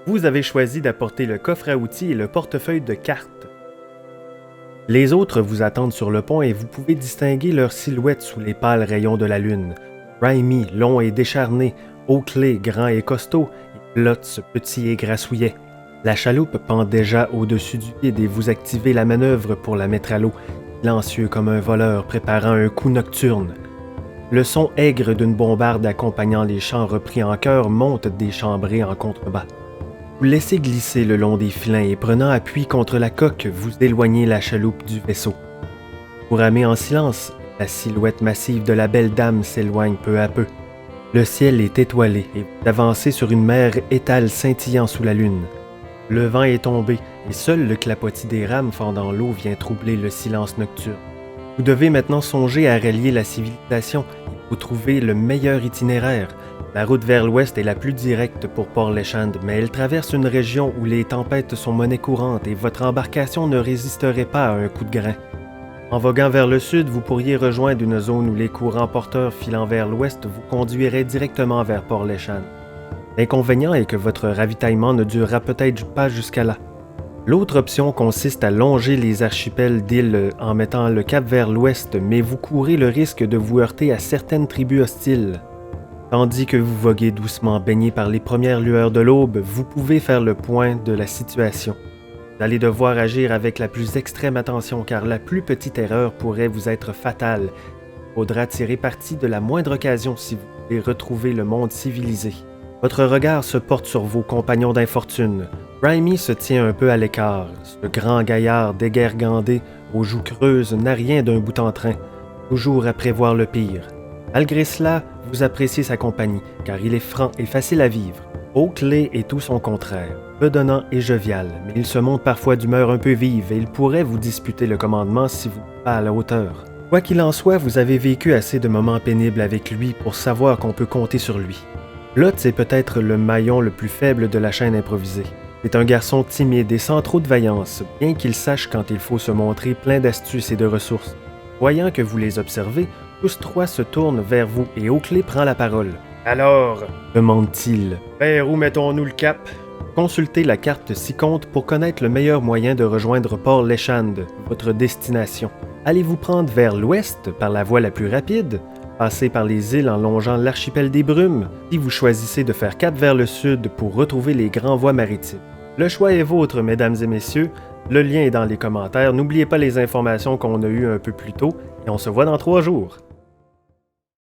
Vous avez choisi d'apporter le coffre à outils et le portefeuille de cartes. Les autres vous attendent sur le pont et vous pouvez distinguer leurs silhouettes sous les pâles rayons de la lune. Raimi, long et décharné, Oakley, grand et costaud, et Lotz, petit et grassouillet. La chaloupe pend déjà au-dessus du vide et vous activez la manœuvre pour la mettre à l'eau, silencieux comme un voleur préparant un coup nocturne. Le son aigre d'une bombarde accompagnant les chants repris en chœur monte des chambrées en contrebas. Vous laissez glisser le long des filins et prenant appui contre la coque, vous éloignez la chaloupe du vaisseau. Vous ramez en silence, la silhouette massive de la belle dame s'éloigne peu à peu. Le ciel est étoilé et vous avancez sur une mer étale scintillant sous la lune. Le vent est tombé et seul le clapotis des rames fendant l'eau vient troubler le silence nocturne. Vous devez maintenant songer à rallier la civilisation et vous trouver le meilleur itinéraire. La route vers l'ouest est la plus directe pour Port-Léchand, mais elle traverse une région où les tempêtes sont monnaie courante et votre embarcation ne résisterait pas à un coup de grain. En voguant vers le sud, vous pourriez rejoindre une zone où les courants porteurs filant vers l'ouest vous conduiraient directement vers Port-Léchand. L'inconvénient est que votre ravitaillement ne durera peut-être pas jusqu'à là. L'autre option consiste à longer les archipels d'îles en mettant le cap vers l'ouest, mais vous courez le risque de vous heurter à certaines tribus hostiles. Tandis que vous voguez doucement baigné par les premières lueurs de l'aube, vous pouvez faire le point de la situation. Vous allez devoir agir avec la plus extrême attention car la plus petite erreur pourrait vous être fatale. Il faudra tirer parti de la moindre occasion si vous voulez retrouver le monde civilisé. Votre regard se porte sur vos compagnons d'infortune. Raimi se tient un peu à l'écart. Ce grand gaillard déguergandé, aux joues creuses, n'a rien d'un bout en train, toujours à prévoir le pire. Malgré cela, vous appréciez sa compagnie, car il est franc et facile à vivre. Oakley est tout son contraire, bedonnant et jovial, mais il se montre parfois d'humeur un peu vive et il pourrait vous disputer le commandement si vous n'êtes pas à la hauteur. Quoi qu'il en soit, vous avez vécu assez de moments pénibles avec lui pour savoir qu'on peut compter sur lui. Lotz est peut-être le maillon le plus faible de la chaîne improvisée. C'est un garçon timide et sans trop de vaillance, bien qu'il sache quand il faut se montrer plein d'astuces et de ressources. Voyant que vous les observez, tous trois se tournent vers vous et Oakley prend la parole. « Alors, demande-t-il, vers où mettons-nous le cap? » Consultez la carte Siconte pour connaître le meilleur moyen de rejoindre Port-Léchand, votre destination. Allez-vous prendre vers l'ouest par la voie la plus rapide? Passer par les îles en longeant l'archipel des Brumes, si vous choisissez de faire cap vers le sud pour retrouver les grands voies maritimes. Le choix est vôtre, mesdames et messieurs. Le lien est dans les commentaires. N'oubliez pas les informations qu'on a eues un peu plus tôt et on se voit dans 3 jours.